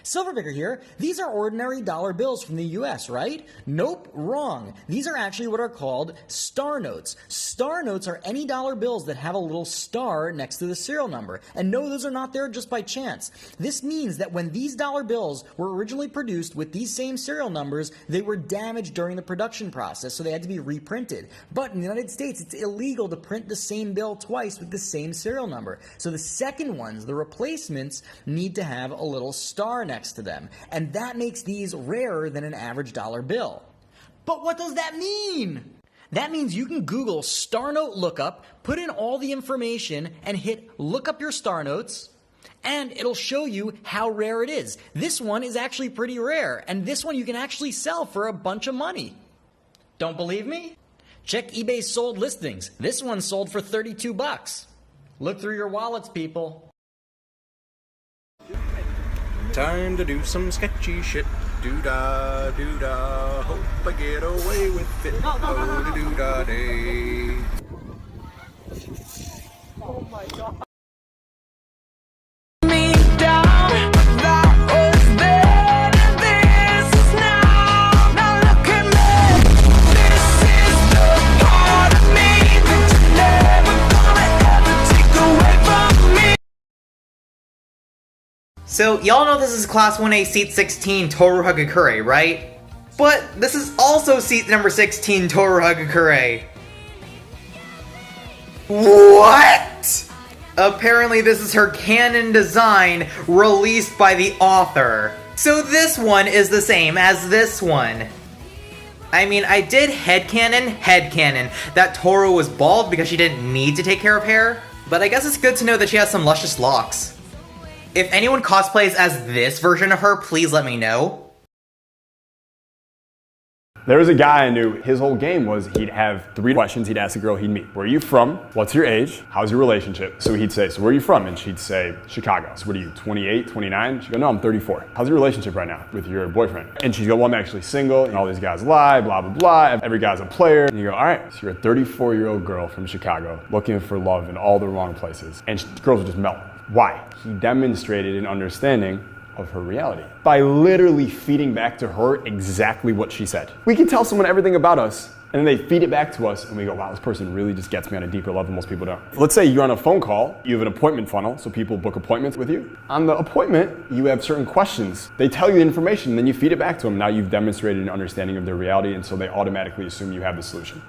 Silverbaker here. These are ordinary dollar bills from the US, right? Nope, wrong. These are actually what are called star notes. Star notes are any dollar bills that have a little star next to the serial number. And no, those are not there just by chance. This means that when these dollar bills were originally produced with these same serial numbers, they were damaged during the production process, so they had to be reprinted. But in the United States, it's illegal to print the same bill twice with the same serial number. So the second ones, the replacements, need to have a little star next to them. And that makes these rarer than an average dollar bill. But what does that mean? That means you can Google star note lookup, put in all the information, and hit look up your star notes, and it'll show you how rare it is. This one is actually pretty rare, and this one you can actually sell for a bunch of money. Don't believe me? Check eBay's sold listings. This one sold for $32. Look through your wallets, people. Time to do some sketchy shit. Doo-dah, doo-dah, hope I get away with it. Oh, doo-dah day. Oh my god. So, y'all know this is Class 1A Seat 16 Toru Hagakure, right? But this is also Seat number 16 Toru Hagakure. What? Apparently this is her canon design released by the author. So this one is the same as this one. I mean, I did headcanon, that Toru was bald because she didn't need to take care of hair. But I guess it's good to know that she has some luscious locks. If anyone cosplays as this version of her, please let me know. There was a guy I knew, his whole game was he'd have 3 questions he'd ask a girl he'd meet. Where are you from? What's your age? How's your relationship? So he'd say, so where are you from? And she'd say, Chicago. So what are you, 28, 29? She'd go, no, I'm 34. How's your relationship right now with your boyfriend? And she'd go, well, I'm actually single, and all these guys lie, blah, blah, blah. Every guy's a player. And you go, all right, so you're a 34-year-old girl from Chicago looking for love in all the wrong places. And girls would just melt. Why? He demonstrated an understanding of her reality by literally feeding back to her exactly what she said. We can tell someone everything about us, and then they feed it back to us, and we go, wow, this person really just gets me on a deeper level most people don't. Let's say you're on a phone call, you have an appointment funnel, so people book appointments with you. On the appointment, you have certain questions. They tell you the information, and then you feed it back to them. Now you've demonstrated an understanding of their reality, and so they automatically assume you have the solution.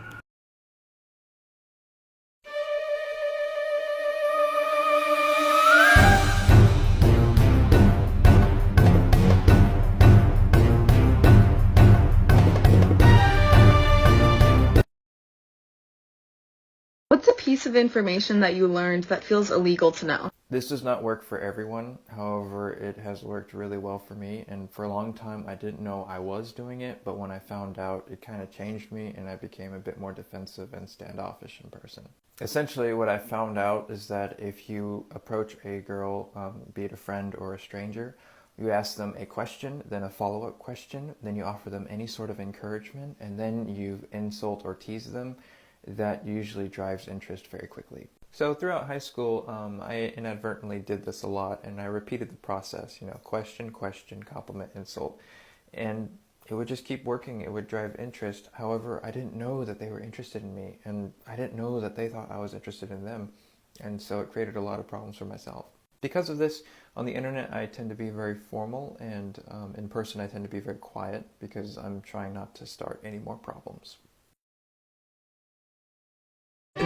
What's a piece of information that you learned that feels illegal to know? This does not work for everyone, however, it has worked really well for me, and for a long time I didn't know I was doing it, but when I found out, it kind of changed me and I became a bit more defensive and standoffish in person. Essentially, what I found out is that if you approach a girl, be it a friend or a stranger, you ask them a question, then a follow-up question, then you offer them any sort of encouragement, and then you insult or tease them, that usually drives interest very quickly. So throughout high school, I inadvertently did this a lot, and I repeated the process, question, question, compliment, insult. And it would just keep working, it would drive interest. However, I didn't know that they were interested in me, and I didn't know that they thought I was interested in them. And so it created a lot of problems for myself. Because of this, on the internet I tend to be very formal, and in person I tend to be very quiet, because I'm trying not to start any more problems.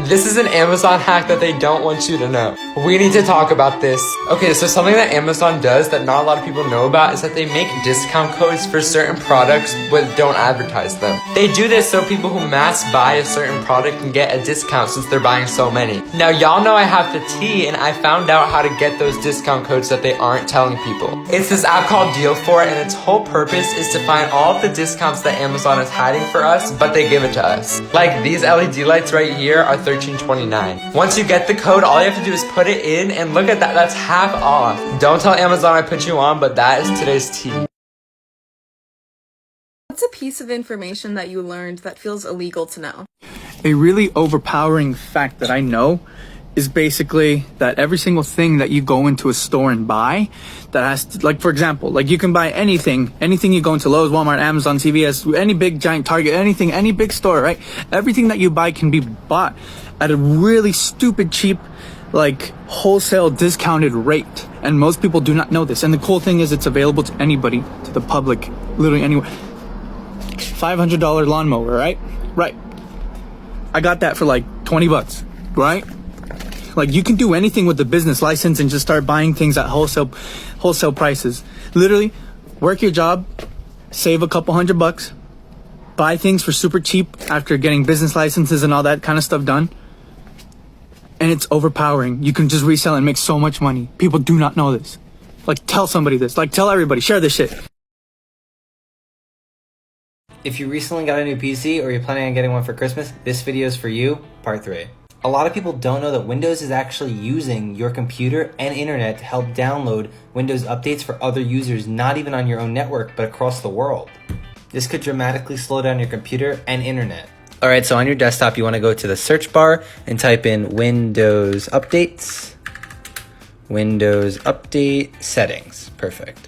This is an Amazon hack that they don't want you to know. We need to talk about this. Okay, so something that Amazon does that not a lot of people know about is that they make discount codes for certain products but don't advertise them. They do this so people who mass buy a certain product can get a discount since they're buying so many. Now y'all know I have the tea, and I found out how to get those discount codes that they aren't telling people. It's this app called Deal For It, and its whole purpose is to find all of the discounts that Amazon is hiding for us, but they give it to us. Like these LED lights right here are $13.29. Once you get the code, all you have to do is put it in, and look at that, that's half off. Don't tell Amazon I put you on, but that is today's tea. What's a piece of information that you learned that feels illegal to know? A really overpowering fact that I know is basically that every single thing that you go into a store and buy that has to, like, for example, like you can buy anything you go into Lowe's, Walmart, Amazon, CVS, any big giant Target, anything, any big store, right? Everything that you buy can be bought at a really stupid cheap, like wholesale discounted rate. And most people do not know this. And the cool thing is it's available to anybody, to the public, literally anywhere. $500 lawnmower, right? Right. I got that for like 20 bucks, right? Like you can do anything with the business license and just start buying things at wholesale prices. Literally, work your job, save a couple $100, buy things for super cheap after getting business licenses and all that kind of stuff done. And it's overpowering. You can just resell and make so much money. People do not know this. Like, tell somebody this. Like, tell everybody. Share this shit. If you recently got a new PC or you're planning on getting one for Christmas, this video is for you, part 3. A lot of people don't know that Windows is actually using your computer and internet to help download Windows updates for other users, not even on your own network, but across the world. This could dramatically slow down your computer and internet. Alright, so on your desktop, you want to go to the search bar and type in Windows Updates. Windows Update Settings. Perfect.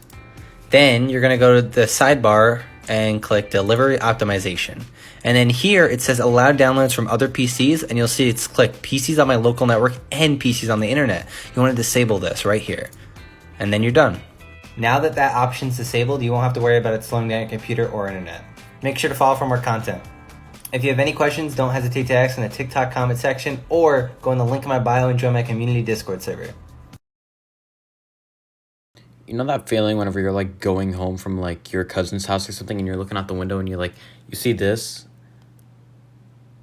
Then you're going to go to the sidebar and click Delivery Optimization. And then here it says allow downloads from other PCs, and you'll see it's clicked PCs on my local network and PCs on the internet. You want to disable this right here. And then you're done. Now that that option's disabled, you won't have to worry about it slowing down your computer or internet. Make sure to follow for more content. If you have any questions, don't hesitate to ask in the TikTok comment section or go in the link in my bio and join my community Discord server. You know that feeling whenever you're like going home from like your cousin's house or something and you're looking out the window and you're like, you see this?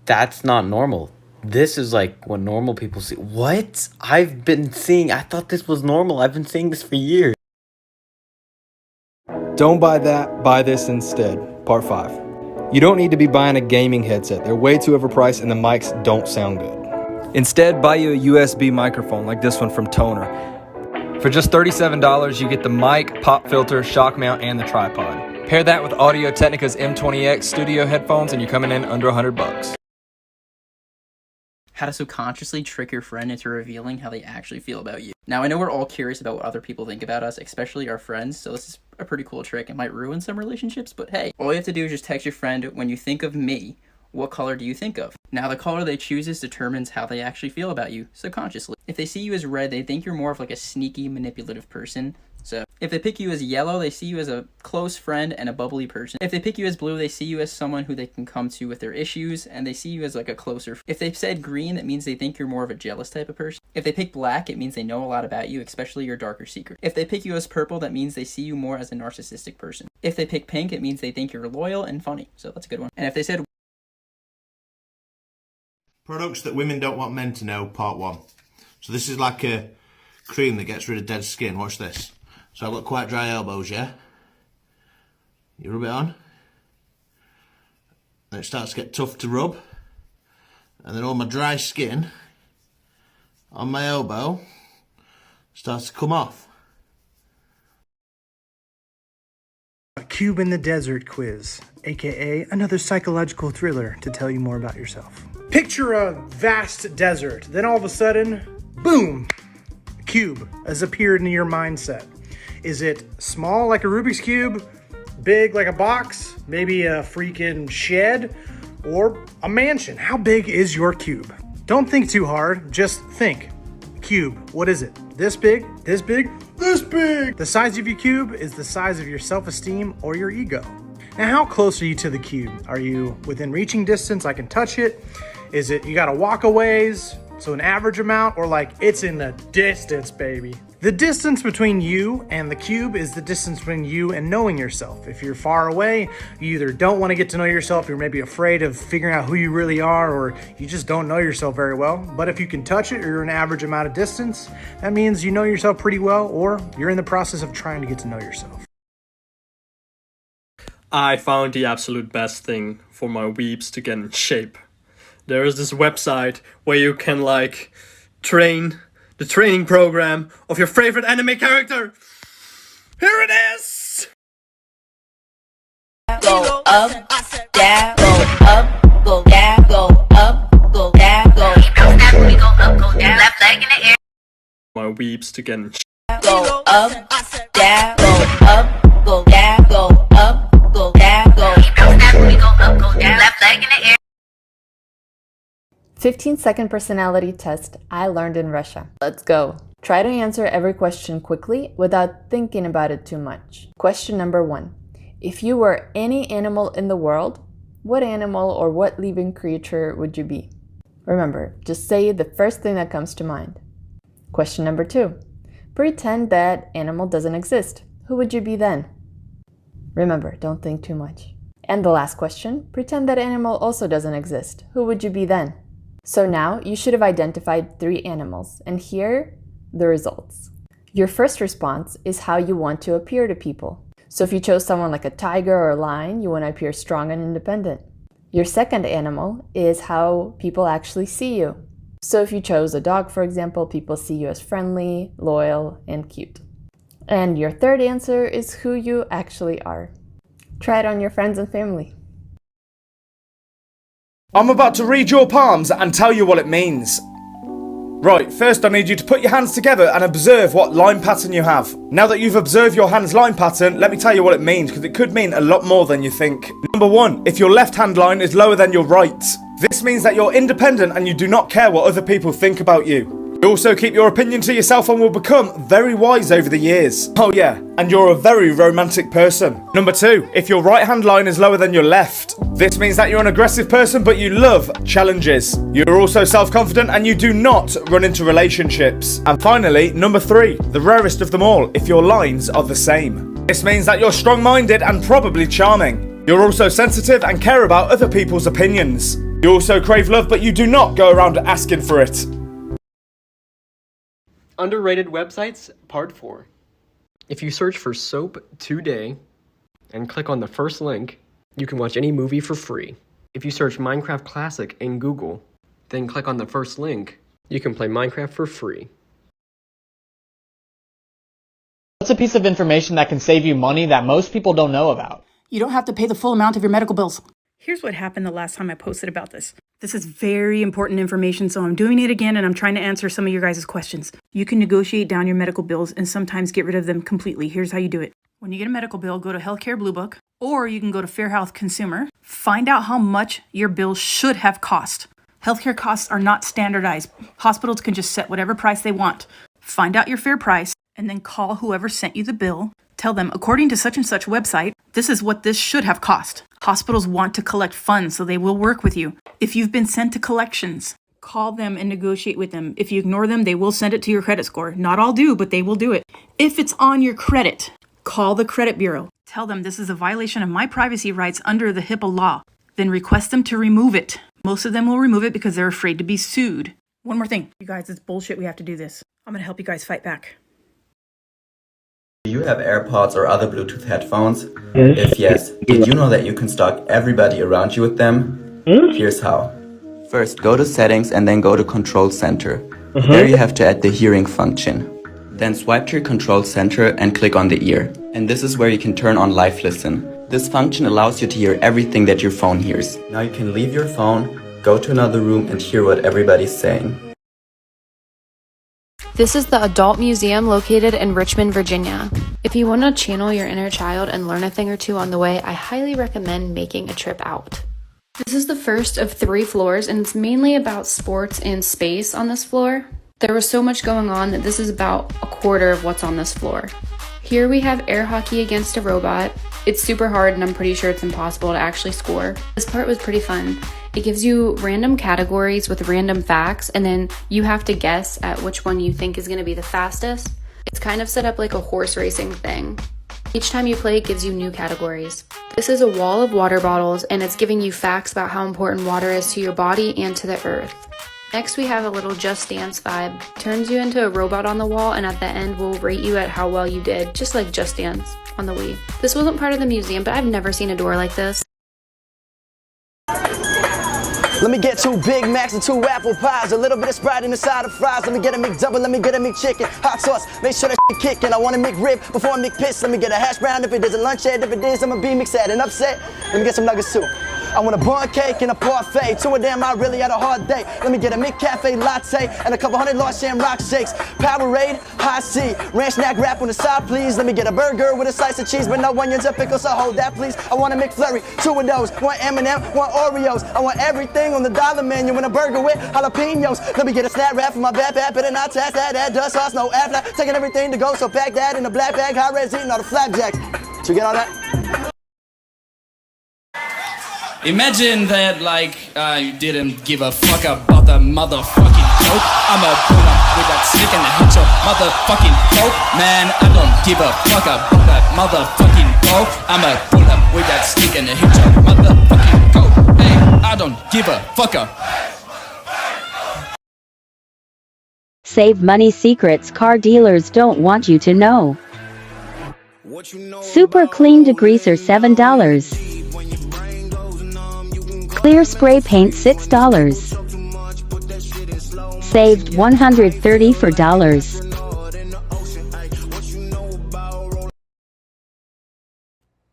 That's not normal. This is like what normal people see. What? I thought this was normal. I've been seeing this for years. Don't buy that, buy this instead. Part 5. You don't need to be buying a gaming headset. They're way too overpriced and the mics don't sound good. Instead, buy you a USB microphone like this one from Toner. For just $37, you get the mic, pop filter, shock mount, and the tripod. Pair that with Audio-Technica's M20X studio headphones and you're coming in under $100. How to subconsciously trick your friend into revealing how they actually feel about you. Now, I know we're all curious about what other people think about us, especially our friends, so this is a pretty cool trick. It might ruin some relationships, but hey, all you have to do is just text your friend, when you think of me, what color do you think of? Now, the color they chooses determines how they actually feel about you, subconsciously. If they see you as red, they think you're more of like a sneaky, manipulative person. So, if they pick you as yellow, they see you as a close friend and a bubbly person. If they pick you as blue, they see you as someone who they can come to with their issues, and they see you as like a closer. If they've said green, that means they think you're more of a jealous type of person. If they pick black, it means they know a lot about you, especially your darker secret. If they pick you as purple, that means they see you more as a narcissistic person. If they pick pink, it means they think you're loyal and funny. So that's a good one. And if they said products that women don't want men to know, part 1. So this is like a cream that gets rid of dead skin. Watch this. So I've got quite dry elbows, yeah? You rub it on. And it starts to get tough to rub. And then all my dry skin on my elbow starts to come off. A Cube in the Desert quiz, aka another psychological thriller to tell you more about yourself. Picture a vast desert, then all of a sudden, boom, a cube has appeared in your mindset. Is it small like a Rubik's Cube, big like a box, maybe a freaking shed, or a mansion? How big is your cube? Don't think too hard, just think. Cube, what is it? This big, this big, this big? The size of your cube is the size of your self-esteem or your ego. Now, how close are you to the cube? Are you within reaching distance? I can touch it. Is it you gotta walk a ways, so an average amount, or like it's in the distance, baby? The distance between you and the cube is the distance between you and knowing yourself. If you're far away, you either don't want to get to know yourself, you're maybe afraid of figuring out who you really are, or you just don't know yourself very well. But if you can touch it, or you're an average amount of distance, that means you know yourself pretty well, or you're in the process of trying to get to know yourself. I found the absolute best thing for my weebs to get in shape. There is this website where you can like train the training program of your favorite anime character. Here it is! Go up, down, go up, go down, go up, go down, go. We go up, go down. Left, my weeps to get in Go up, down, go up, go down, go up, go down, go. Go up, go down. Left leg in the air. 15-second personality test I learned in Russia. Let's go. Try to answer every question quickly without thinking about it too much. Question number 1. If you were any animal in the world, what animal or what living creature would you be? Remember, just say the first thing that comes to mind. Question number 2. Pretend that animal doesn't exist. Who would you be then? Remember, don't think too much. And the last question, pretend that animal also doesn't exist. Who would you be then? So now you should have identified 3 animals, and here the results. Your first response is how you want to appear to people. So if you chose someone like a tiger or a lion, you want to appear strong and independent. Your second animal is how people actually see you. So if you chose a dog, for example, people see you as friendly, loyal, and cute. And your third answer is who you actually are. Try it on your friends and family. I'm about to read your palms and tell you what it means. Right, first I need you to put your hands together and observe what line pattern you have. Now that you've observed your hand's line pattern, let me tell you what it means, because it could mean a lot more than you think. Number 1, if your left hand line is lower than your right. This means that you're independent and you do not care what other people think about you. You also keep your opinion to yourself and will become very wise over the years. Oh yeah, and you're a very romantic person. Number 2, if your right hand line is lower than your left. This means that you're an aggressive person but you love challenges. You're also self-confident and you do not run into relationships. And finally, number 3, the rarest of them all, if your lines are the same. This means that you're strong-minded and probably charming. You're also sensitive and care about other people's opinions. You also crave love but you do not go around asking for it. Underrated websites, part 4. If you search for soap today and click on the first link, you can watch any movie for free. If you search Minecraft Classic in Google, then click on the first link, you can play Minecraft for free. What's a piece of information that can save you money that most people don't know about? You don't have to pay the full amount of your medical bills. Here's what happened the last time I posted about this. This is very important information, so I'm doing it again and I'm trying to answer some of your guys' questions. You can negotiate down your medical bills and sometimes get rid of them completely. Here's how you do it. When you get a medical bill, go to Healthcare Blue Book, or you can go to Fair Health Consumer. Find out how much your bill should have cost. Healthcare costs are not standardized. Hospitals can just set whatever price they want. Find out your fair price and then call whoever sent you the bill. Tell them, according to such and such website, this is what this should have cost. Hospitals want to collect funds, so they will work with you. If you've been sent to collections, call them and negotiate with them. If you ignore them, they will send it to your credit score. Not all do, but they will do it. If it's on your credit, call the credit bureau. Tell them this is a violation of my privacy rights under the HIPAA law. Then request them to remove it. Most of them will remove it because they're afraid to be sued. One more thing. You guys, it's bullshit. We have to do this. I'm going to help you guys fight back. Do you have AirPods or other Bluetooth headphones? Yes. If yes, did you know that you can stalk everybody around you with them? Here's how. First, go to Settings and then go to Control Center. There you have to add the hearing function. Then swipe to your Control Center and click on the ear. And this is where you can turn on Live Listen. This function allows you to hear everything that your phone hears. Now you can leave your phone, go to another room and hear what everybody's saying. This is the Adult Museum located in Richmond, Virginia. If you want to channel your inner child and learn a thing or two on the way, I highly recommend making a trip out. This is the first of 3 floors, and it's mainly about sports and space on this floor. There was so much going on that this is about a quarter of what's on this floor. Here we have air hockey against a robot. It's super hard and I'm pretty sure it's impossible to actually score. This part was pretty fun. It gives you random categories with random facts, and then you have to guess at which one you think is going to be the fastest. It's kind of set up like a horse racing thing. Each time you play, it gives you new categories. This is a wall of water bottles, and it's giving you facts about how important water is to your body and to the earth. Next, we have a little Just Dance vibe. Turns you into a robot on the wall, and at the end, we'll rate you at how well you did, just like Just Dance on the Wii. This wasn't part of the museum, but I've never seen a door like this. Let me get 2 Big Macs and 2 apple pies, a little bit of Sprite in the side of fries. Let me get a McDouble, let me get a McChicken, hot sauce, make sure that shit kickin'. I want a McRib before I McPiss. Let me get a hash brown if it is, a lunch head if it is, I'm a B mix at and upset. Let me get some nuggets too. I want a bun cake and a parfait. 2 of them, I really had a hard day. Let me get a McCafe latte and a couple hundred Lost Shamrock shakes. Powerade, high C, ranch snack wrap on the side, please. Let me get a burger with a slice of cheese, but no onions or pickles, so hold that, please. I want a McFlurry, 2 of those, 1 M&M, 1 Oreos. I want everything on the dollar menu and a burger with jalapenos. Let me get a snack wrap for my backpack, better not tax that dust sauce, no after. Taking everything to go, so pack that in a black bag. High res eating all the flapjacks. Did you get all that? Imagine that, like, you didn't give a fuck about the motherfucking joke. I'ma pull up with that stick and hit your motherfucking throat. Man, I don't give a fuck about that motherfucking joke. I'ma pull up with that stick and hit your motherfucking throat. Hey, I don't give a fuck. Save money secrets car dealers don't want you to know. Super clean degreaser $7. Clear spray paint $6. Saved $130 for dollars.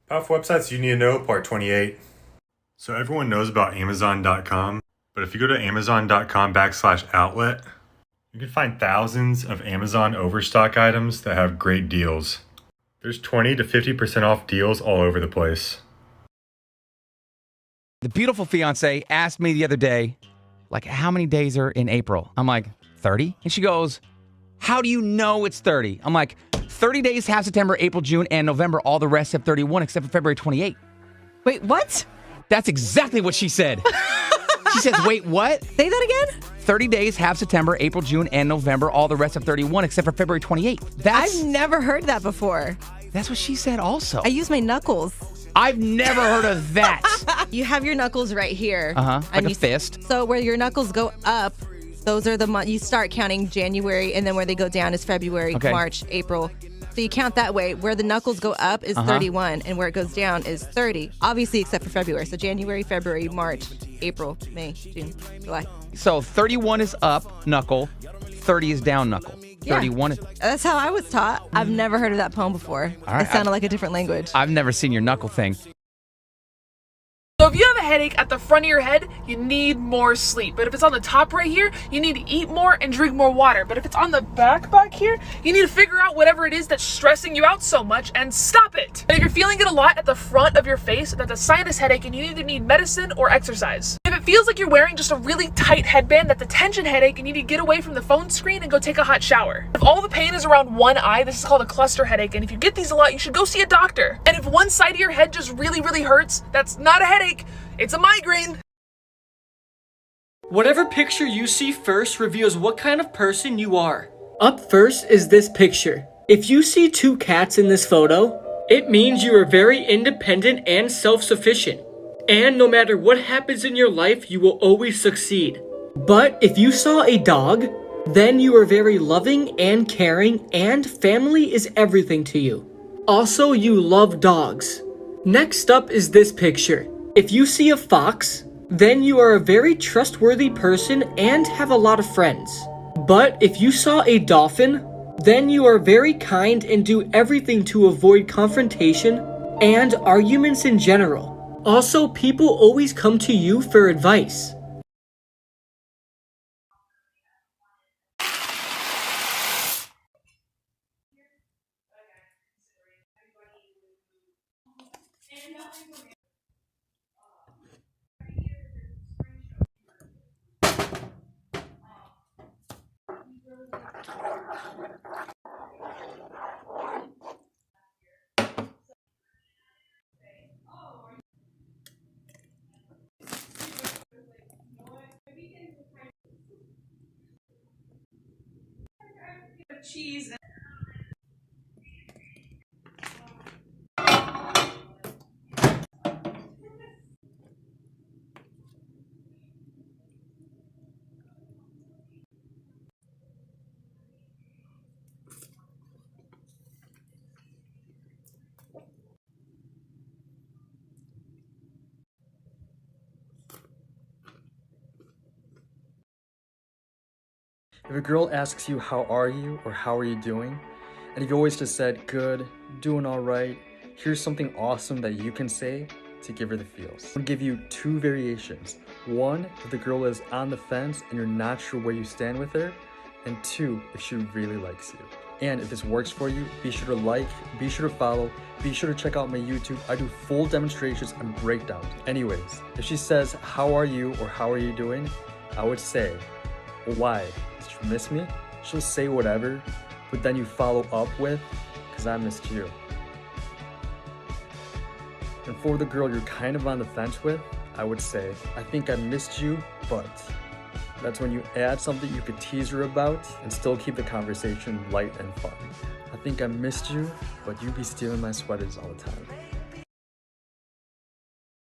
Powerful websites you need to know, part 28. So everyone knows about Amazon.com, but if you go to Amazon.com/outlet, you can find thousands of Amazon overstock items that have great deals. There's 20 to 50% off deals all over the place. The beautiful fiance asked me the other day, like, how many days are in April? I'm like, 30? And she goes, how do you know it's 30? I'm like, 30 days have September, April, June, and November. All the rest have 31 except for February 28. Wait, what? That's exactly what she said. She says, wait, what? Say that again? 30 days have September, April, June, and November. All the rest have 31 except for February 28. I've never heard that before. That's what she said also. I use my knuckles. I've never heard of that. You have your knuckles right here. Like a fist. So where your knuckles go up, those are the months you start counting January, and then where they go down is February, Okay. March, April. So you count that way. Where the knuckles go up is 31, and where it goes down is 30. Obviously, except for February. So January, February, March, April, May, June, July. So 31 is up knuckle, 30 is down knuckle. 31 is... That's how I was taught. I've never heard of that poem before. All right, It sounded like a different language. I've never seen your knuckle thing. So if you have a headache at the front of your head, you need more sleep. But if it's on the top right here, you need to eat more and drink more water. But if it's on the back here, you need to figure out whatever it is that's stressing you out so much and stop it. And if you're feeling it a lot at the front of your face, that's a sinus headache and you either need medicine or exercise. If it feels like you're wearing just a really tight headband, that's a tension headache, and you need to get away from the phone screen and go take a hot shower. If all the pain is around one eye, this is called a cluster headache, and if you get these a lot, you should go see a doctor. And if one side of your head just really, really hurts, that's not a headache, it's a migraine. Whatever picture you see first reveals what kind of person you are. Up first is this picture. If you see 2 cats in this photo, it means you are very independent and self-sufficient. And no matter what happens in your life, you will always succeed. But if you saw a dog, then you are very loving and caring, and family is everything to you. Also, you love dogs. Next up is this picture. If you see a fox, then you are a very trustworthy person and have a lot of friends. But if you saw a dolphin, then you are very kind and do everything to avoid confrontation and arguments in general. Also, people always come to you for advice. Cheese. If a girl asks you, how are you, or how are you doing, and if you always just said, good, doing alright, here's something awesome that you can say to give her the feels. I'm gonna give you 2 variations. 1, if the girl is on the fence and you're not sure where you stand with her, and 2, if she really likes you. And if this works for you, be sure to like, be sure to follow, be sure to check out my YouTube. I do full demonstrations and breakdowns. Anyways, if she says, how are you or how are you doing? I would say, well, why? Did you miss me? She'll say whatever, but then you follow up with, because I missed you. And for the girl you're kind of on the fence with, I would say, I think I missed you, but. That's when you add something you could tease her about and still keep the conversation light and fun. I think I missed you, but you be stealing my sweaters all the time.